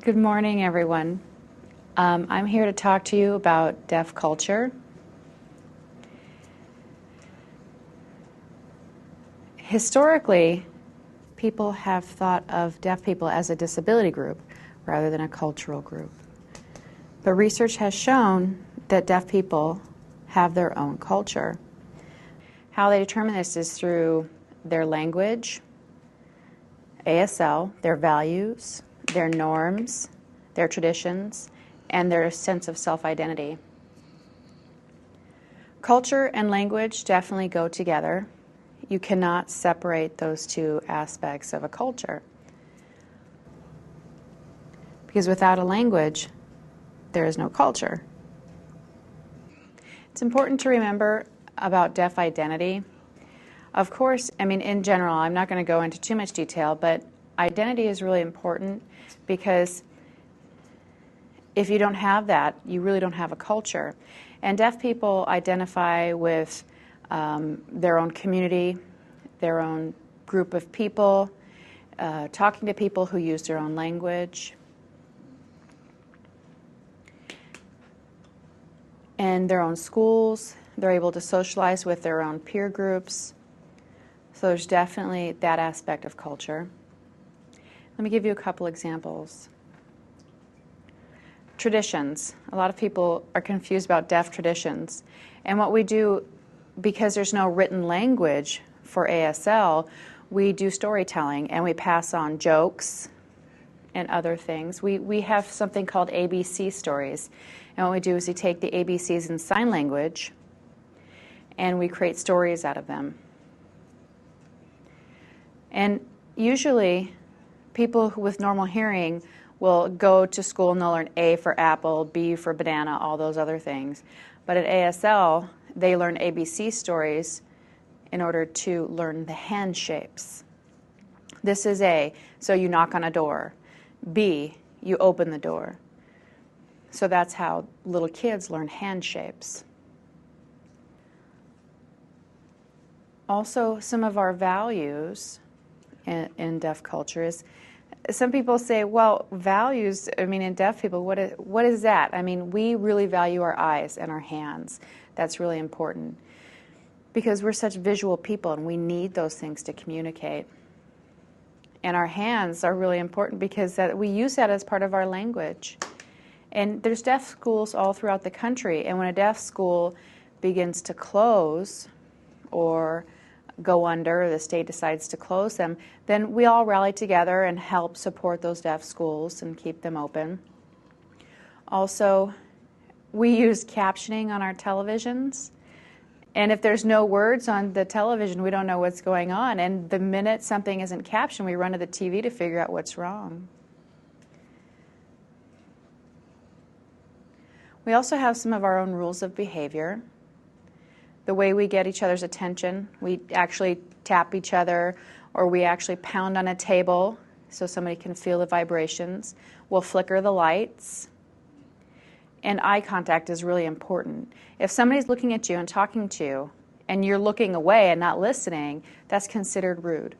Good morning, everyone. I'm here to talk to you about deaf culture. Historically, people have thought of deaf people as a disability group rather than a cultural group. But research has shown that deaf people have their own culture. How they determine this is through their language, ASL, their values, their norms, their traditions, and their sense of self-identity. Culture and language definitely go together. You cannot separate those two aspects of a culture. Because without a language, there is no culture. It's important to remember about deaf identity. Of course, in general, I'm not going to go into too much detail, but identity is really important because if you don't have that, you really don't have a culture. And deaf people identify with their own community, their own group of people, talking to people who use their own language. And their own schools, they're able to socialize with their own peer groups. So there's definitely that aspect of culture. Let me give you a couple examples. Traditions. A lot of people are confused about deaf traditions. And what we do, because there's no written language for ASL, we do storytelling and we pass on jokes and other things. We have something called ABC stories. And what we do is we take the ABCs in sign language and we create stories out of them. And usually people with normal hearing will go to school and they'll learn A for apple, B for banana, all those other things. But at ASL, they learn ABC stories in order to learn the hand shapes. This is A, so you knock on a door. B, you open the door. So that's how little kids learn hand shapes. Also, some of our values in deaf culture is, some people say, well, values, in deaf people, what is that? We really value our eyes and our hands. That's really important because we're such visual people and we need those things to communicate. And our hands are really important because we use that as part of our language. And there's deaf schools all throughout the country, and when a deaf school begins to close or go under, or the state decides to close them, then we all rally together and help support those deaf schools and keep them open. Also, we use captioning on our televisions, and if there's no words on the television, we don't know what's going on, and the minute something isn't captioned, we run to the TV to figure out what's wrong. We also have some of our own rules of behavior. The way we get each other's attention, we actually tap each other, or we actually pound on a table so somebody can feel the vibrations. We'll flicker the lights. And eye contact is really important. If somebody's looking at you and talking to you, and you're looking away and not listening, that's considered rude.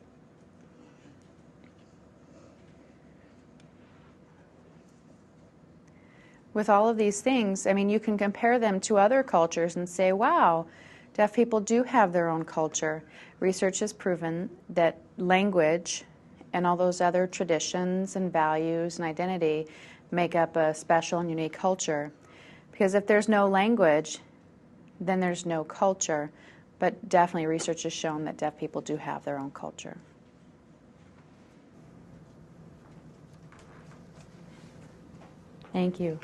With all of these things, you can compare them to other cultures and say, wow, deaf people do have their own culture. Research has proven that language and all those other traditions and values and identity make up a special and unique culture. Because if there's no language, then there's no culture. But definitely research has shown that deaf people do have their own culture. Thank you.